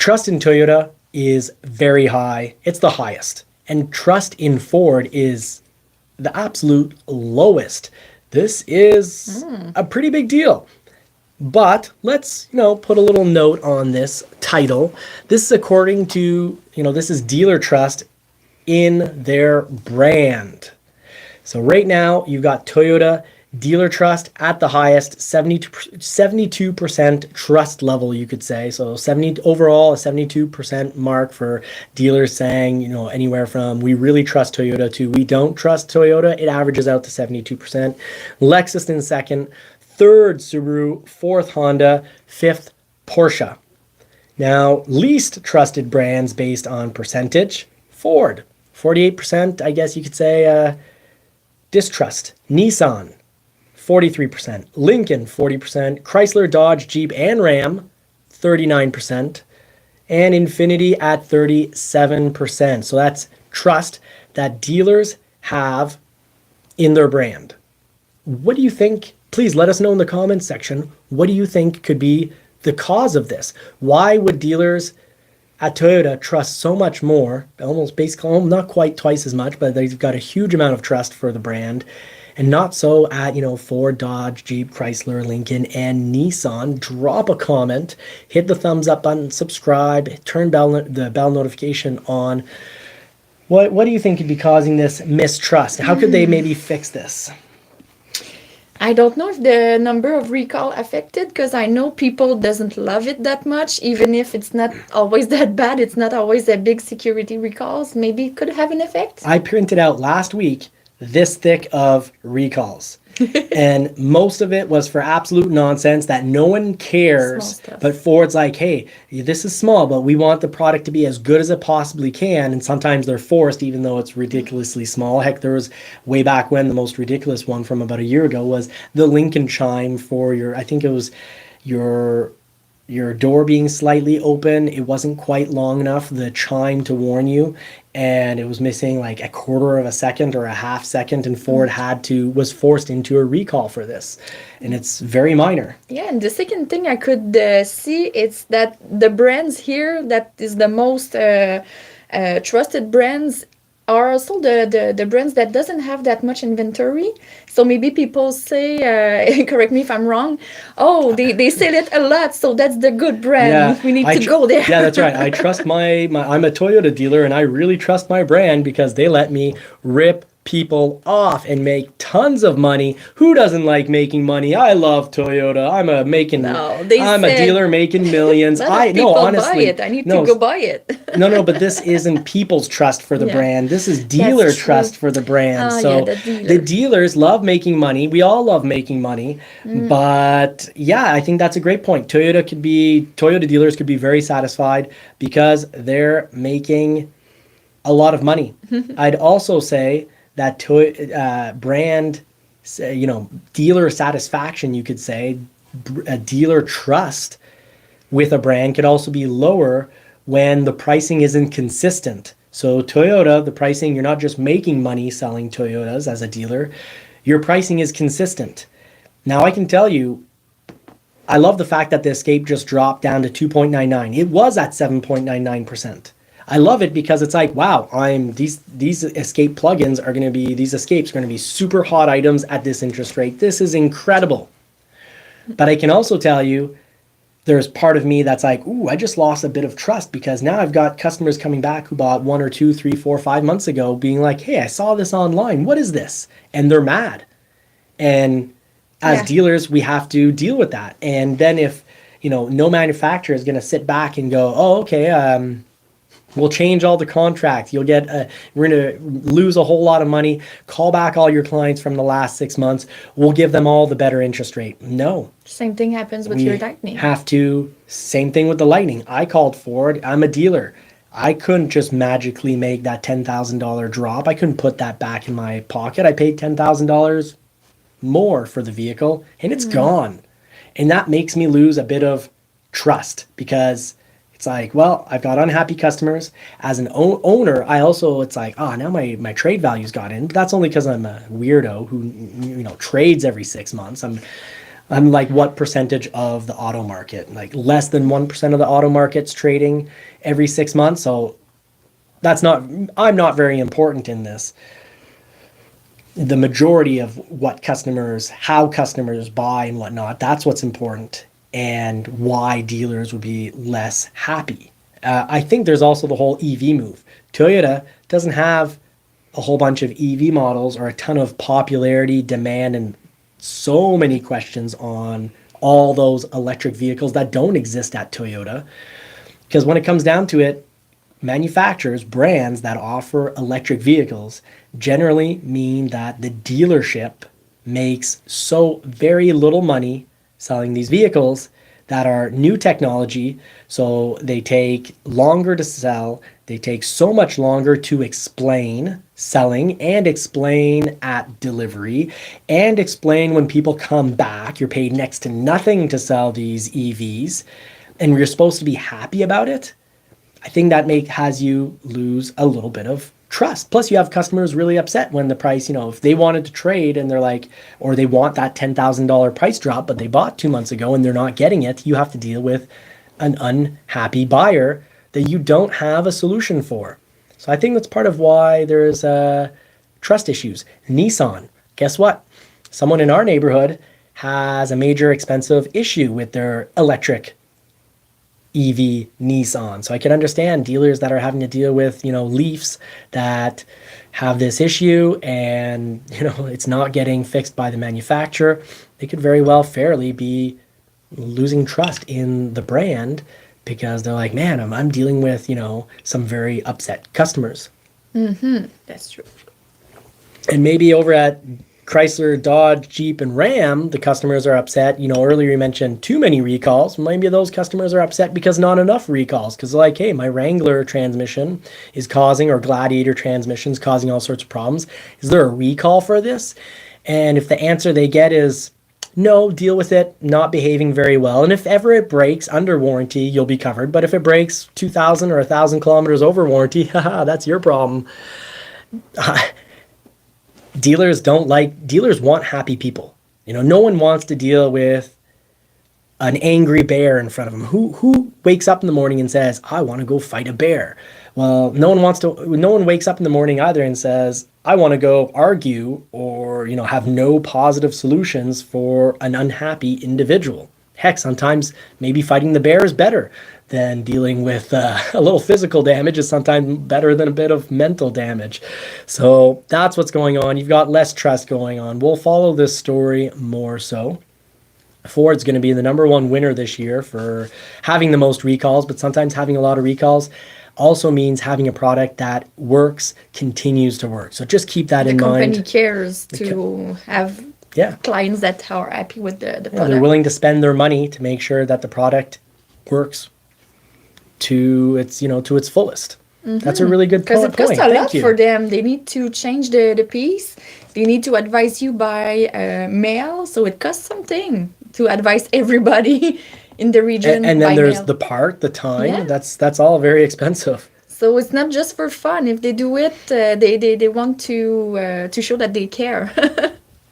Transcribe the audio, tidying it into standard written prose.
Trust in Toyota is very high. It's the highest. And trust in Ford is the absolute lowest. This is a pretty big deal. But let's, put a little note on this title. This is according to, this is dealer trust in their brand. So right now you've got Toyota dealer trust at the highest, 72% trust level, you could say. So 70 overall, a 72% mark for dealers saying, anywhere from we really trust Toyota to we don't trust Toyota. It averages out to 72%. Lexus in second, third Subaru, fourth Honda, fifth Porsche. Now, least trusted brands based on percentage, Ford, 48%, I guess you could say, distrust. Nissan, 43%. Lincoln, 40%. Chrysler, Dodge, Jeep, and Ram, 39%. And Infiniti at 37%. So that's trust that dealers have in their brand. What do you think? Please let us know in the comments section. What do you think could be the cause of this? Why would dealers at Toyota trust so much more, almost basically not quite twice as much, but they've got a huge amount of trust for the brand, and not so at, Ford, Dodge, Jeep, Chrysler, Lincoln, and Nissan? Drop a comment, hit the thumbs up button, subscribe, turn the bell notification on. What do you think could be causing this mistrust? How could they maybe fix this? I don't know if the number of recall affected, because I know people doesn't love it that much, even if it's not always that bad. It's not always a big security recalls. Maybe it could have an effect. I printed out last week this thick of recalls. And most of it was for absolute nonsense that no one cares. But Ford's like, hey, this is small, but we want the product to be as good as it possibly can. And sometimes they're forced, even though it's ridiculously small. Heck, there was way back when the most ridiculous one from about a year ago was the Lincoln chime for I think it was your door being slightly open. It wasn't quite long enough, the chime, to warn you, and it was missing like a quarter of a second or a half second, and Ford was forced into a recall for this, and it's very minor. Yeah, and the second thing I could see, it's that the brands here that is the most trusted brands are also the brands that doesn't have that much inventory. So maybe people say, correct me if I'm wrong, they sell it a lot, so that's the good brand. Yeah, we need to go there. Yeah, that's right. I trust I'm a Toyota dealer, and I really trust my brand because they let me rip people off and make tons of money. Who doesn't like making money? I love Toyota. I'm a dealer making millions. Honestly, buy it. I need to go buy it. No, but this isn't people's trust for the brand. This is dealer trust for the brand. The dealers love making money. We all love making money. But yeah, I think that's a great point. Toyota dealers could be very satisfied because they're making a lot of money. I'd also say that brand, dealer satisfaction, you could say, a dealer trust with a brand could also be lower when the pricing isn't consistent. So Toyota, the pricing, you're not just making money selling Toyotas as a dealer, your pricing is consistent. Now I can tell you, I love the fact that the Escape just dropped down to 2.99. It was at 7.99%. I love it because it's like, wow, these Escape plugins are going to be, these Escapes are going to be super hot items at this interest rate. This is incredible. But I can also tell you, there's part of me that's like, ooh, I just lost a bit of trust because now I've got customers coming back who bought 1 or 2, 3, 4, 5 months ago being like, hey, I saw this online. What is this? And they're mad. And as dealers, we have to deal with that. And then if, no manufacturer is going to sit back and go, oh, okay, we'll change all the contracts. You'll get, we're going to lose a whole lot of money. Call back all your clients from the last 6 months. We'll give them all the better interest rate. No. Same thing happens with your Lightning. Same thing with the Lightning. I called Ford. I'm a dealer. I couldn't just magically make that $10,000 drop. I couldn't put that back in my pocket. I paid $10,000 more for the vehicle and it's gone. And that makes me lose a bit of trust because it's like, well, I've got unhappy customers. As an owner, I also, it's like, now my trade value's got in. But that's only because I'm a weirdo who, trades every 6 months. Like what percentage of the auto market? Like less than 1% of the auto market's trading every 6 months. So I'm not very important in this. The majority of how customers buy and whatnot, that's what's important, and why dealers would be less happy. I think there's also the whole EV move. Toyota doesn't have a whole bunch of EV models or a ton of popularity, demand, and so many questions on all those electric vehicles that don't exist at Toyota. Because when it comes down to it, manufacturers, brands that offer electric vehicles generally mean that the dealership makes so very little money selling these vehicles that are new technology. So they take longer to sell. They take so much longer to explain selling and explain at delivery and explain when people come back. You're paid next to nothing to sell these EVs and you're supposed to be happy about it. I think that has you lose a little bit of trust. Plus, you have customers really upset when the price, if they wanted to trade and they're like, or they want that $10,000 price drop, but they bought 2 months ago and they're not getting it, you have to deal with an unhappy buyer that you don't have a solution for. So I think that's part of why there's trust issues. Nissan, guess what? Someone in our neighborhood has a major expensive issue with their electric EV Nissan. So I can understand dealers that are having to deal with, Leafs that have this issue and, it's not getting fixed by the manufacturer. They could very well fairly be losing trust in the brand because they're like, man, I'm dealing with, some very upset customers. That's true. And maybe over at Chrysler, Dodge, Jeep, and Ram, the customers are upset. Earlier you mentioned too many recalls. Maybe those customers are upset because not enough recalls. Because like, hey, my Wrangler transmission is causing, or Gladiator transmissions causing all sorts of problems. Is there a recall for this? And if the answer they get is no, deal with it, not behaving very well. And if ever it breaks under warranty, you'll be covered. But if it breaks 2,000 or 1,000 kilometers over warranty, haha, that's your problem. Dealers want happy people. No one wants to deal with an angry bear in front of them. Who wakes up in the morning and says, I want to go fight a bear? Well, no one wakes up in the morning either and says, I want to go argue or, have no positive solutions for an unhappy individual. Heck, sometimes maybe fighting the bear is better than dealing with a little physical damage is sometimes better than a bit of mental damage. So that's what's going on. You've got less trust going on. We'll follow this story more so. Ford's going to be the number one winner this year for having the most recalls, but sometimes having a lot of recalls also means having a product that works, continues to work. So just keep that in mind. The company cares to have clients that are happy with the product. They're willing to spend their money to make sure that the product works to its fullest. That's a really good point. Because it costs a lot for them. They need to change the piece. They need to advise you by mail. So it costs something to advise everybody in the region. And then there's the part, the time. Yeah. That's all very expensive. So it's not just for fun. If they do it, they want to show that they care.